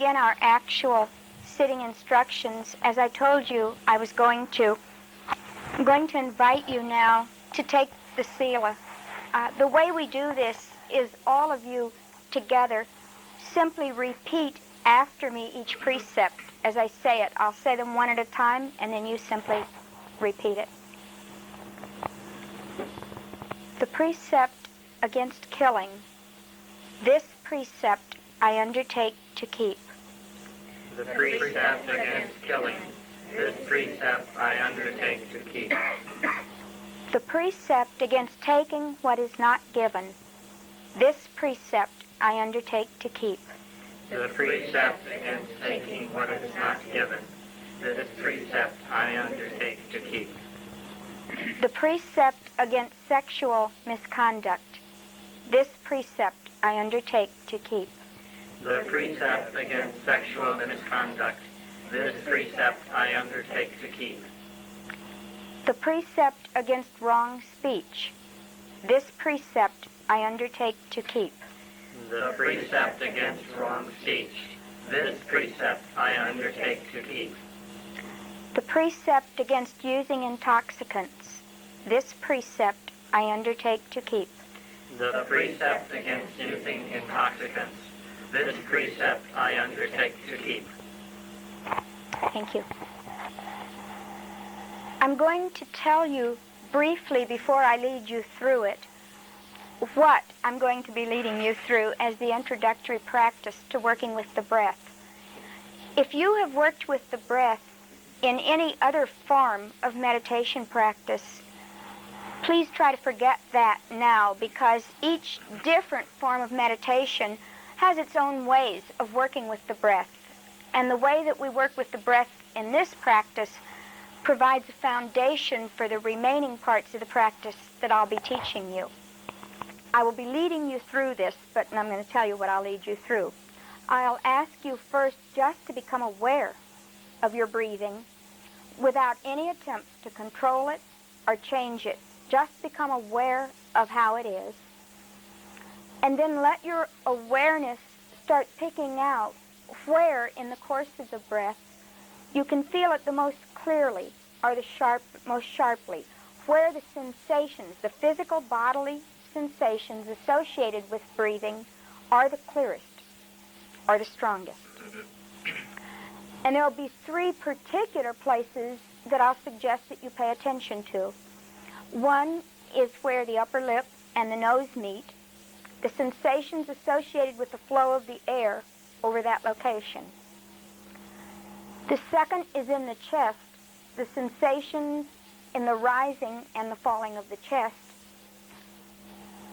begin our actual sitting instructions, as I told you I'm going to invite you now to take the sila. The way we do this is all of you together simply repeat after me each precept. As I say it, I'll say them one at a time, and then you simply repeat it. The precept against killing. This precept I undertake to keep. The precept against killing. This precept I undertake to keep. The precept against taking what is not given. This precept I undertake to keep. The precept against taking what is not given. This precept I undertake to keep. The precept against sexual misconduct. This precept I undertake to keep. The precept against sexual misconduct. This precept I undertake to keep. The precept against wrong speech. This precept I undertake to keep. The precept against wrong speech. This precept I undertake to keep. The precept against using intoxicants. This precept I undertake to keep. The precept against using intoxicants. This precept I undertake to keep. Thank you. I'm going to tell you briefly before I lead you through it what I'm going to be leading you through as the introductory practice to working with the breath. If you have worked with the breath in any other form of meditation practice, please try to forget that now, because each different form of meditation has its own ways of working with the breath. And the way that we work with the breath in this practice provides a foundation for the remaining parts of the practice that I'll be teaching you. I will be leading you through this, but I'm going to tell you what I'll lead you through. I'll ask you first just to become aware of your breathing without any attempt to control it or change it. Just become aware of how it is. And then let your awareness start picking out where in the course of the breath you can feel it the most clearly or most sharply, where the sensations, the physical bodily sensations associated with breathing are the clearest or the strongest. And there will be three particular places that I'll suggest that you pay attention to. One is where the upper lip and the nose meet, the sensations associated with the flow of the air over that location. The second is in the chest, the sensations in the rising and the falling of the chest.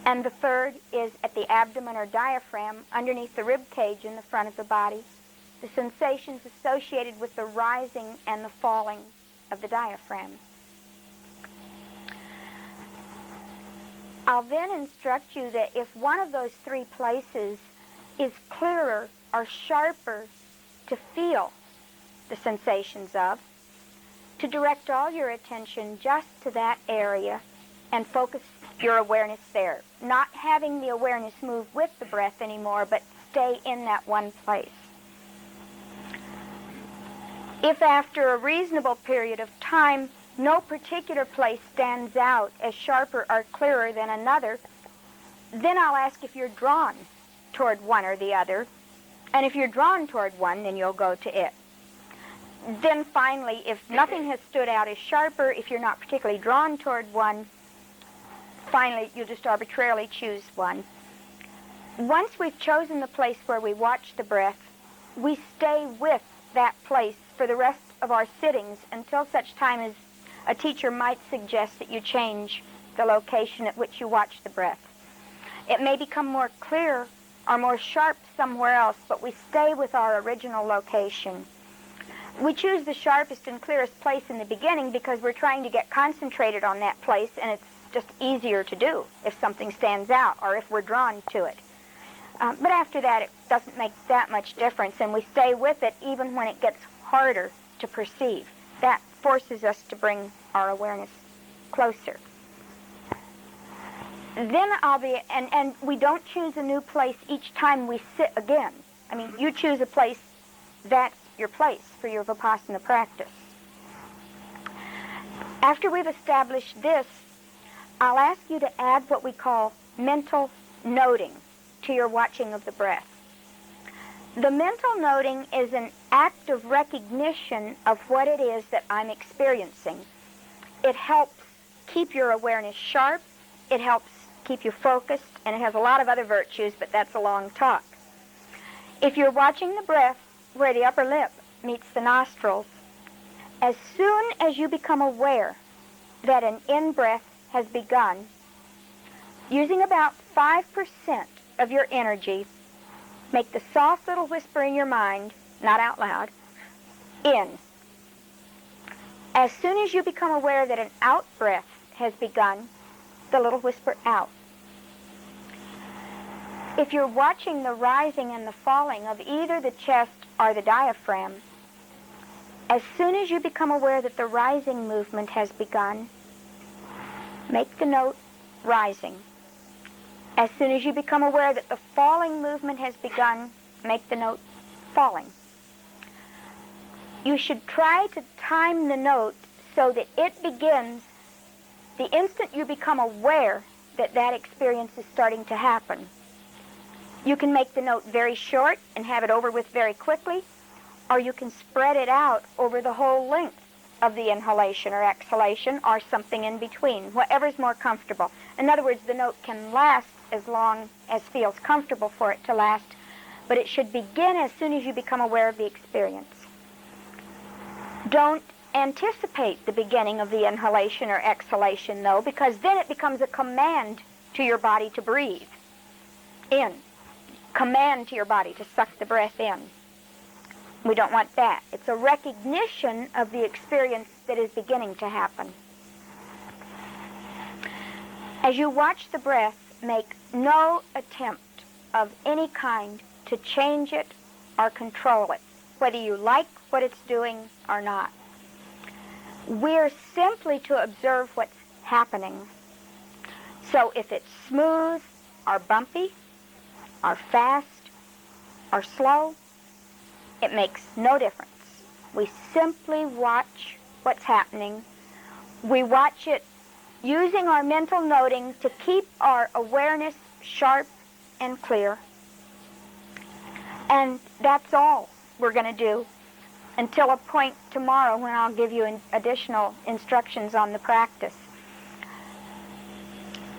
And the third is at the abdomen or diaphragm, underneath the rib cage in the front of the body, the sensations associated with the rising and the falling of the diaphragm. I'll then instruct you that if one of those three places is clearer or sharper to feel the sensations of, to direct all your attention just to that area and focus your awareness there, not having the awareness move with the breath anymore, but stay in that one place. If after a reasonable period of time no particular place stands out as sharper or clearer than another, then I'll ask if you're drawn toward one or the other. And if you're drawn toward one, then you'll go to it. Then finally, if nothing has stood out as sharper, if you're not particularly drawn toward one, finally you'll just arbitrarily choose one. Once we've chosen the place where we watch the breath, we stay with that place for the rest of our sittings until such time as a teacher might suggest that you change the location at which you watch the breath. It may become more clear or more sharp somewhere else, but we stay with our original location. We choose the sharpest and clearest place in the beginning because we're trying to get concentrated on that place, and it's just easier to do if something stands out or if we're drawn to it. But after that, it doesn't make that much difference, and we stay with it even when it gets harder to perceive. That forces us to bring our awareness closer. Then and we don't choose a new place each time we sit again. I mean, you choose a place that's your place for your Vipassana practice. After we've established this, I'll ask you to add what we call mental noting to your watching of the breath. The mental noting is an act of recognition of what it is that I'm experiencing. It helps keep your awareness sharp, it helps keep you focused, and it has a lot of other virtues, but that's a long talk. If you're watching the breath where the upper lip meets the nostrils, as soon as you become aware that an in-breath has begun, using about 5% of your energy, make the soft little whisper in your mind, not out loud, in. As soon as you become aware that an out-breath has begun, the little whisper out. If you're watching the rising and the falling of either the chest or the diaphragm, as soon as you become aware that the rising movement has begun, make the note rising. As soon as you become aware that the falling movement has begun, make the note falling. You should try to time the note so that it begins the instant you become aware that that experience is starting to happen. You can make the note very short and have it over with very quickly, or you can spread it out over the whole length of the inhalation or exhalation, or something in between, whatever's more comfortable. In other words, the note can last as long as feels comfortable for it to last, but it should begin as soon as you become aware of the experience. Don't anticipate the beginning of the inhalation or exhalation, though, because then it becomes a command to your body to breathe in. Command to your body to suck the breath in. We don't want that. It's a recognition of the experience that is beginning to happen. As you watch the breath, make no attempt of any kind to change it or control it, whether you like what it's doing or not. We're simply to observe what's happening. So if it's smooth or bumpy or fast or slow, it makes no difference. We simply watch what's happening. We watch it using our mental noting to keep our awareness sharp and clear. And that's all we're going to do until a point tomorrow when I'll give you additional instructions on the practice.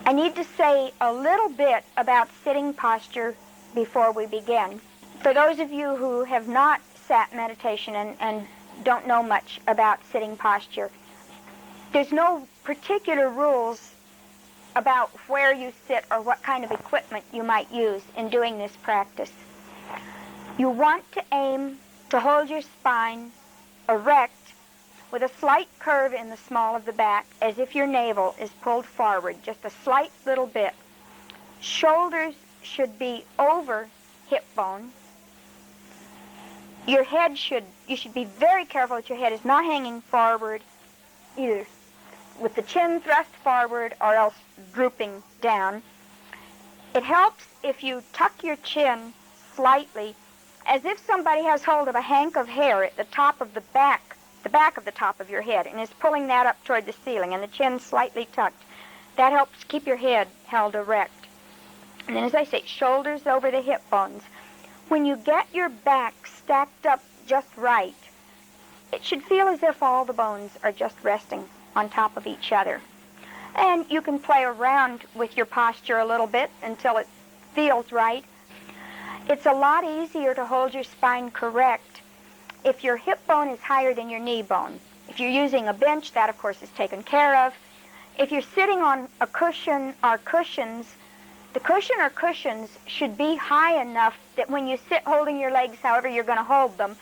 I need to say a little bit about sitting posture before we begin. For those of you who have not sat meditation and don't know much about sitting posture, there's no particular rules about where you sit or what kind of equipment you might use in doing this practice. You want to aim to hold your spine erect with a slight curve in the small of the back, as if your navel is pulled forward, just a slight little bit. Shoulders should be over hip bone. You should be very careful that your head is not hanging forward, either with the chin thrust forward or else drooping down. It helps if you tuck your chin slightly, as if somebody has hold of a hank of hair at the top of the back of the top of your head, and is pulling that up toward the ceiling, and the chin slightly tucked. That helps keep your head held erect. And then, as I say, shoulders over the hip bones. When you get your back stacked up just right, it should feel as if all the bones are just resting on top of each other. And you can play around with your posture a little bit until it feels right. It's a lot easier to hold your spine correct if your hip bone is higher than your knee bone. If you're using a bench, that of course is taken care of. If you're sitting on a cushion or cushions, the cushion or cushions should be high enough that when you sit holding your legs however you're going to hold them,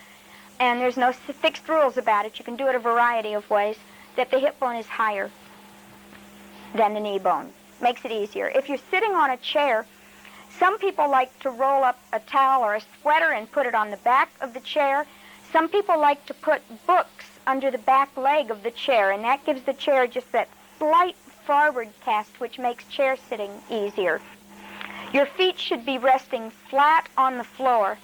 and there's no fixed rules about it, you can do it a variety of ways, that the hip bone is higher than the knee bone. Makes it easier. If you're sitting on a chair, some people like to roll up a towel or a sweater and put it on the back of the chair. Some people like to put books under the back leg of the chair, and that gives the chair just that slight forward cast, which makes chair sitting easier. Your feet should be resting flat on the floor.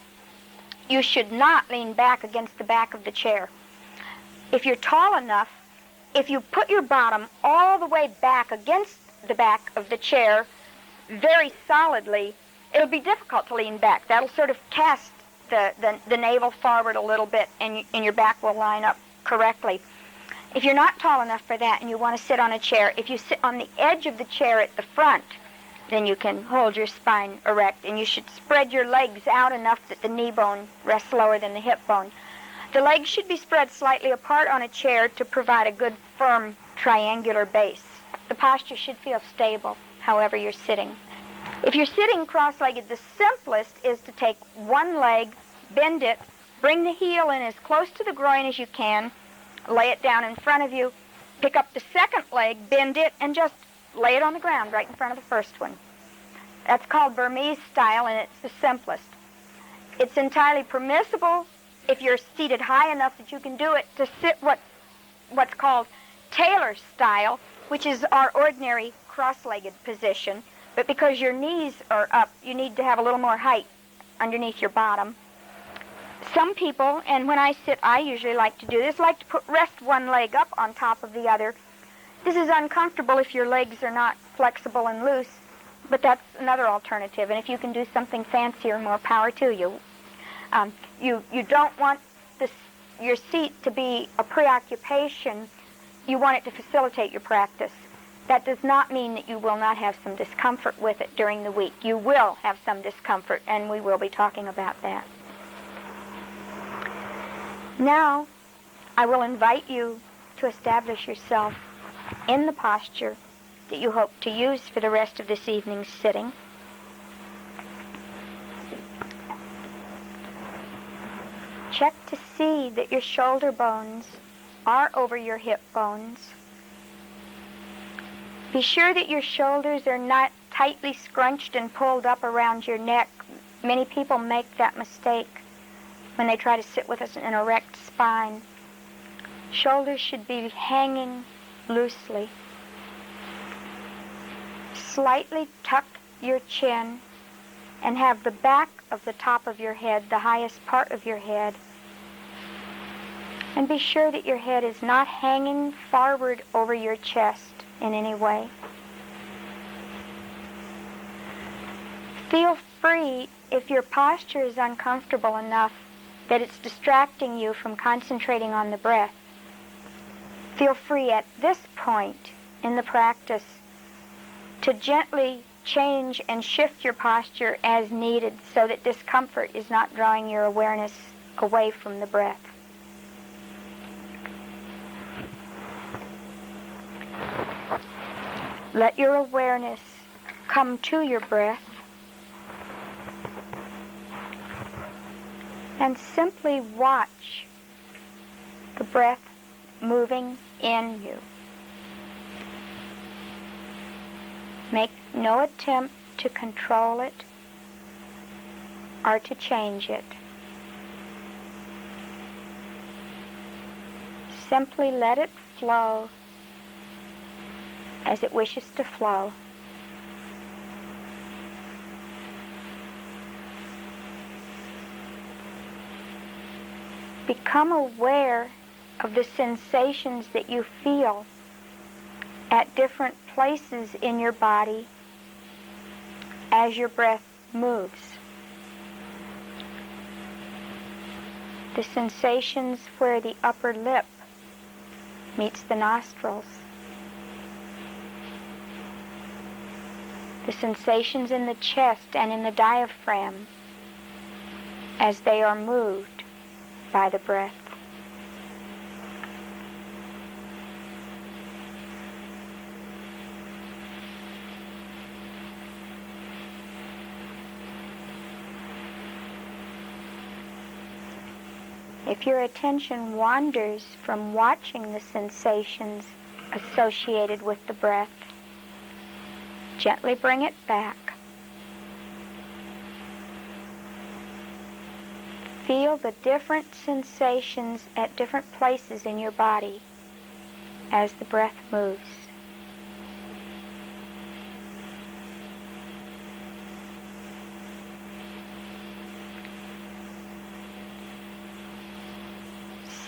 you should not lean back against the back of the chair. If you're tall enough, if you put your bottom all the way back against the back of the chair very solidly, it'll be difficult to lean back. That'll sort of cast the navel forward a little bit, and your back will line up correctly. If you're not tall enough for that and you want to sit on a chair, if you sit on the edge of the chair at the front, then you can hold your spine erect, and you should spread your legs out enough that the knee bone rests lower than the hip bone. The legs should be spread slightly apart on a chair to provide a good, firm, triangular base. The posture should feel stable, however you're sitting. If you're sitting cross-legged, the simplest is to take one leg, bend it, bring the heel in as close to the groin as you can, lay it down in front of you, pick up the second leg, bend it, and just lay it on the ground right in front of the first one. That's called Burmese style, and it's the simplest. It's entirely permissible, if you're seated high enough that you can do it, to sit what's called Taylor style, which is our ordinary cross-legged position. But because your knees are up, you need to have a little more height underneath your bottom. Some people, and when I sit, I usually like to do this, like to rest one leg up on top of the other. This is uncomfortable if your legs are not flexible and loose, but that's another alternative. And if you can do something fancier, more power to you. You don't want your seat to be a preoccupation. You want it to facilitate your practice. That does not mean that you will not have some discomfort with it during the week. You will have some discomfort, and we will be talking about that. Now, I will invite you to establish yourself in the posture that you hope to use for the rest of this evening's sitting. Check to see that your shoulder bones are over your hip bones. Be sure that your shoulders are not tightly scrunched and pulled up around your neck. Many people make that mistake when they try to sit with an erect spine. Shoulders should be hanging loosely. Slightly tuck your chin and have the back of the top of your head, the highest part of your head. And be sure that your head is not hanging forward over your chest in any way. Feel free if your posture is uncomfortable enough that it's distracting you from concentrating on the breath. Feel free at this point in the practice to gently change and shift your posture as needed so that discomfort is not drawing your awareness away from the breath. Let your awareness come to your breath and simply watch the breath moving in you. Make no attempt to control it or to change it. Simply let it flow as it wishes to flow. Become aware of the sensations that you feel at different places in your body as your breath moves. The sensations where the upper lip meets the nostrils. The sensations in the chest and in the diaphragm as they are moved by the breath. If your attention wanders from watching the sensations associated with the breath, gently bring it back. Feel the different sensations at different places in your body as the breath moves.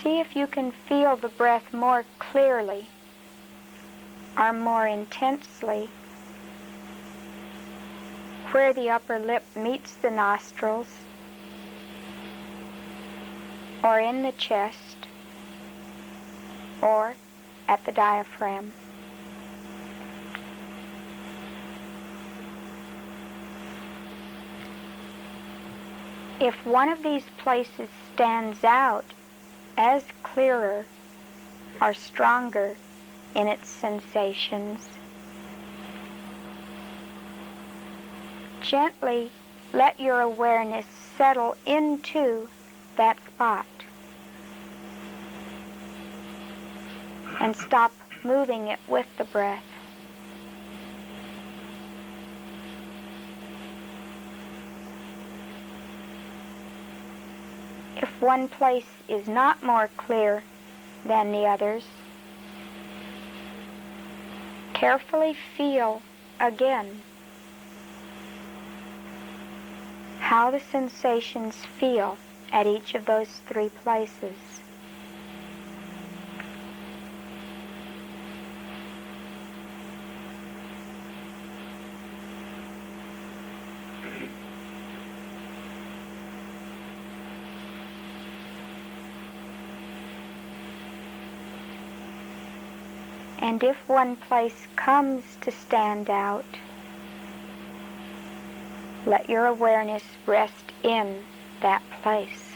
see if you can feel the breath more clearly or more intensely where the upper lip meets the nostrils, or in the chest, or at the diaphragm. If one of these places stands out as clearer or stronger in its sensations, gently let your awareness settle into that spot and stop moving it with the breath. If one place is not more clear than the others, carefully feel again how the sensations feel at each of those three places. And if one place comes to stand out, let your awareness rest in that place.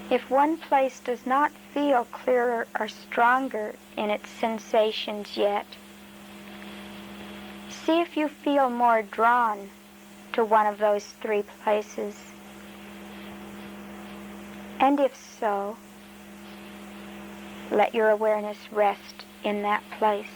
If one place does not feel clearer or stronger in its sensations yet, see if you feel more drawn to one of those three places. And if so, let your awareness rest in that place.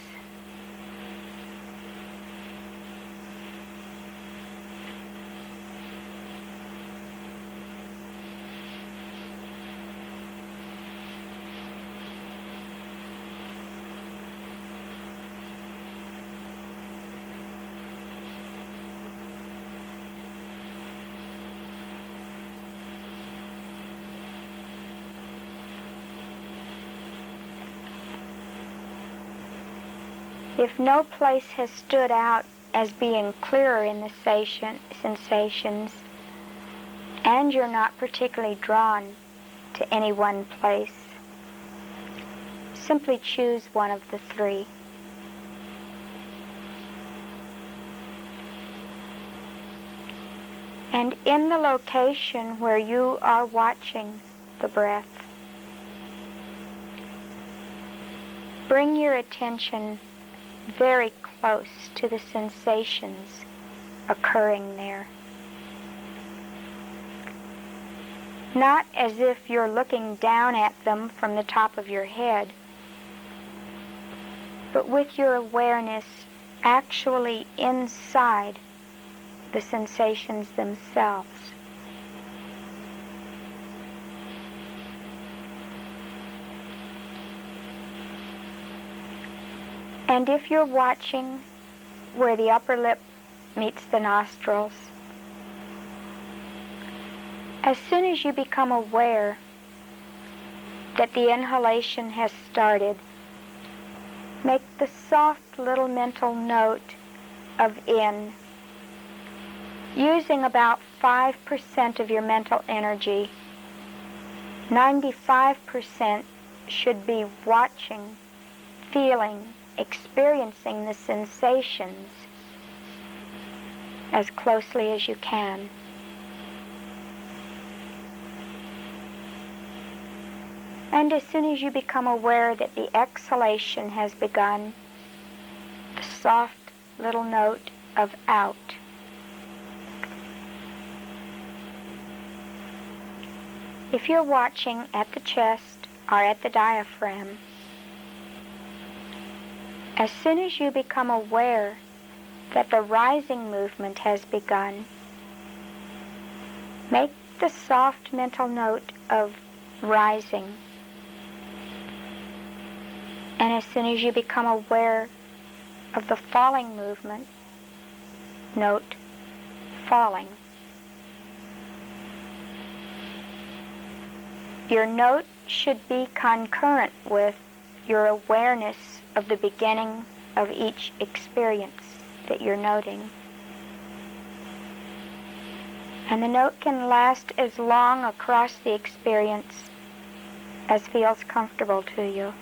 If no place has stood out as being clearer in the sensations, and you're not particularly drawn to any one place, simply choose one of the three. And in the location where you are watching the breath, bring your attention very close to the sensations occurring there. Not as if you're looking down at them from the top of your head, but with your awareness actually inside the sensations themselves. And if you're watching where the upper lip meets the nostrils, as soon as you become aware that the inhalation has started, make the soft little mental note of in, using about 5% of your mental energy. 95% should be watching, feeling, experiencing the sensations as closely as you can. And as soon as you become aware that the exhalation has begun, the soft little note of out. If you're watching at the chest or at the diaphragm, as soon as you become aware that the rising movement has begun, make the soft mental note of rising. And as soon as you become aware of the falling movement, note falling. Your note should be concurrent with your awareness of the beginning of each experience that you're noting. And the note can last as long across the experience as feels comfortable to you.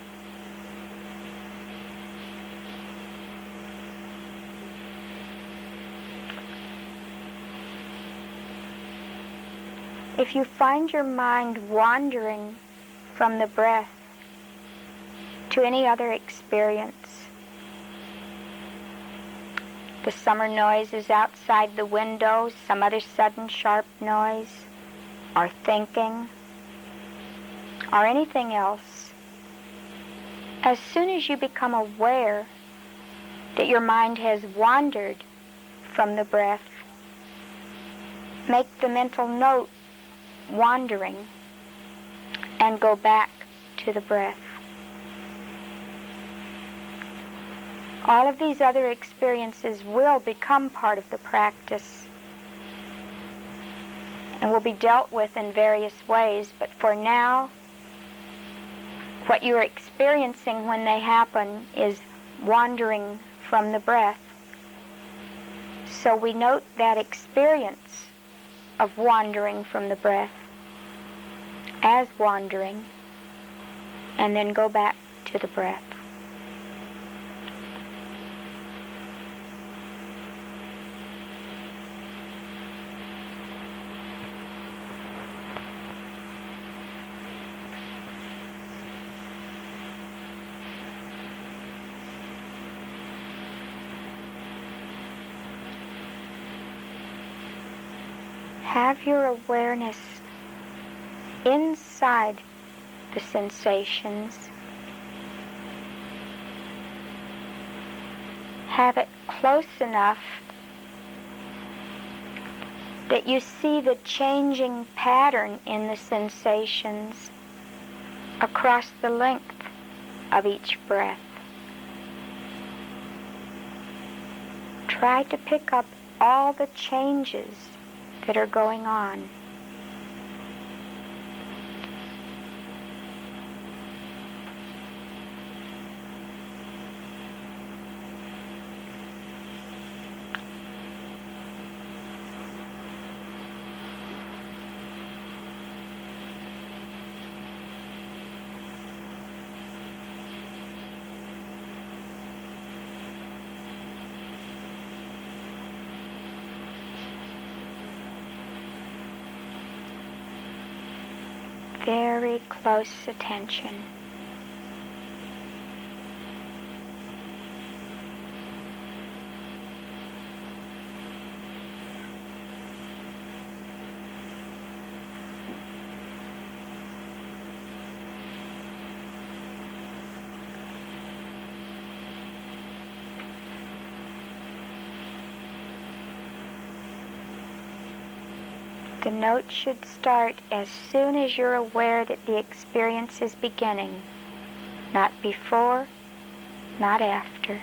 If you find your mind wandering from the breath to any other experience, the summer noise is outside the window, some other sudden sharp noise, or thinking, or anything else, as soon as you become aware that your mind has wandered from the breath, make the mental note wandering and go back to the breath. All of these other experiences will become part of the practice and will be dealt with in various ways, but for now, what you're experiencing when they happen is wandering from the breath. So we note that experience of wandering from the breath as wandering, and then go back to the breath. Have your awareness inside the sensations. Have it close enough that you see the changing pattern in the sensations across the length of each breath. Try to pick up all the changes that are going on. Very close attention. The note should start as soon as you're aware that the experience is beginning, not before, not after.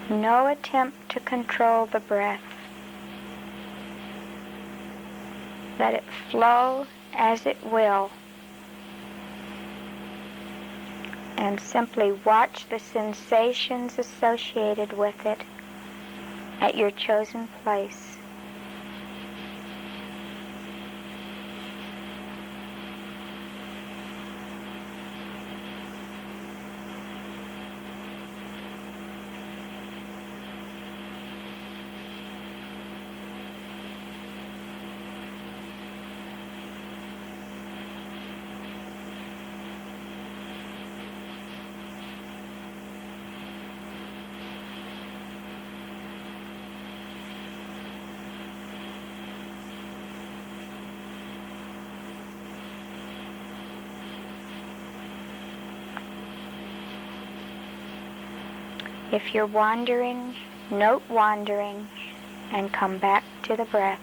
No attempt to control the breath. Let it flow as it will, and simply watch the sensations associated with it at your chosen place. If you're wandering, note wandering and come back to the breath.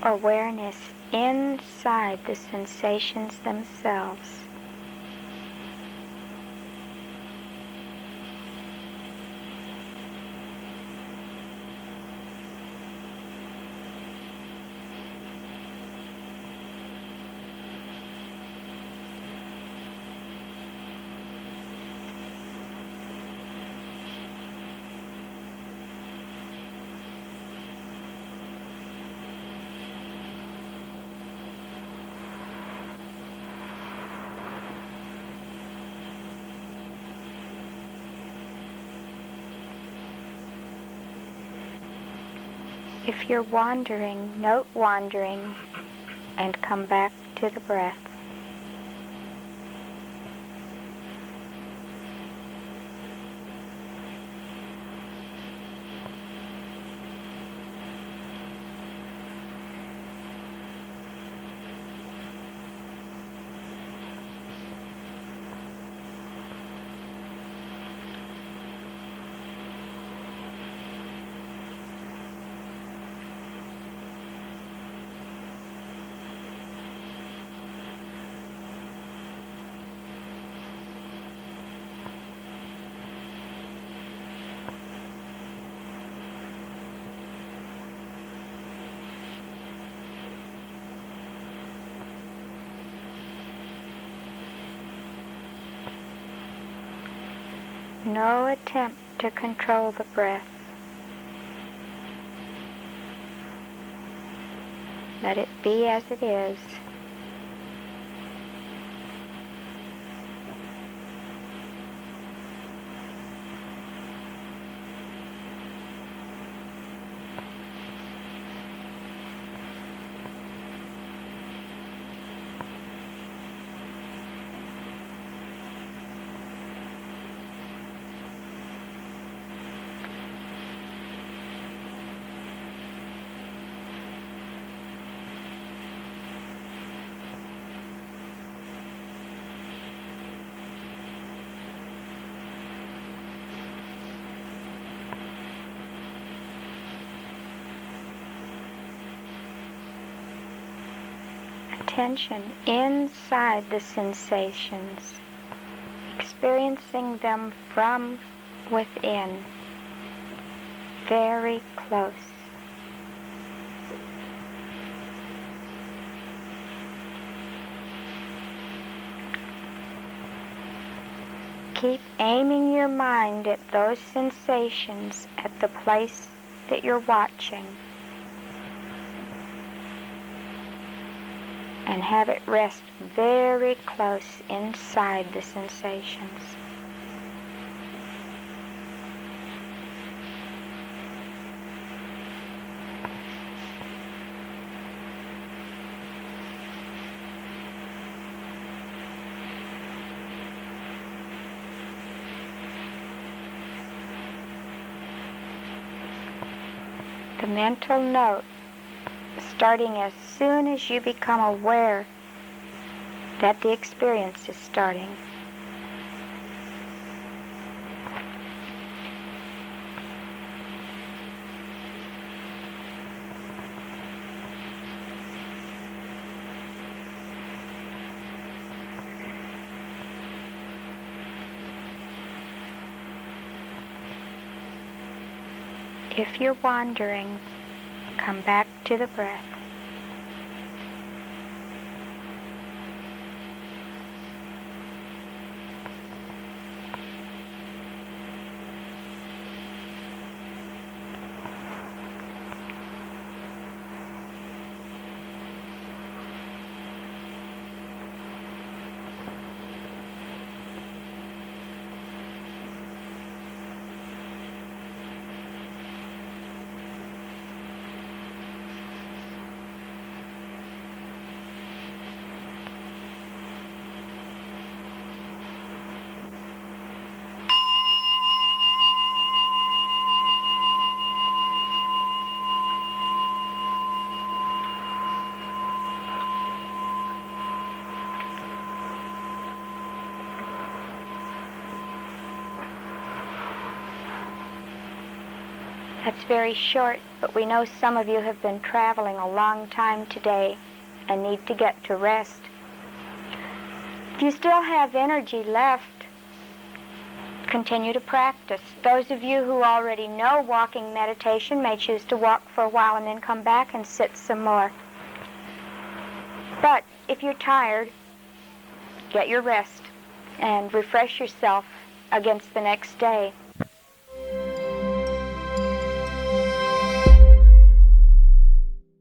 Awareness inside the sensations themselves. If you're wandering, note wandering and come back to the breath. No attempt to control the breath. Let it be as it is. Attention inside the sensations, experiencing them from within, very close. Keep aiming your mind at those sensations at the place that you're watching. And have it rest very close inside the sensations. The mental note, starting as soon as you become aware that the experience is starting. If you're wandering, come back to the breath. That's very short, but we know some of you have been traveling a long time today and need to get to rest. If you still have energy left, continue to practice. Those of you who already know walking meditation may choose to walk for a while and then come back and sit some more. But if you're tired, get your rest and refresh yourself against the next day.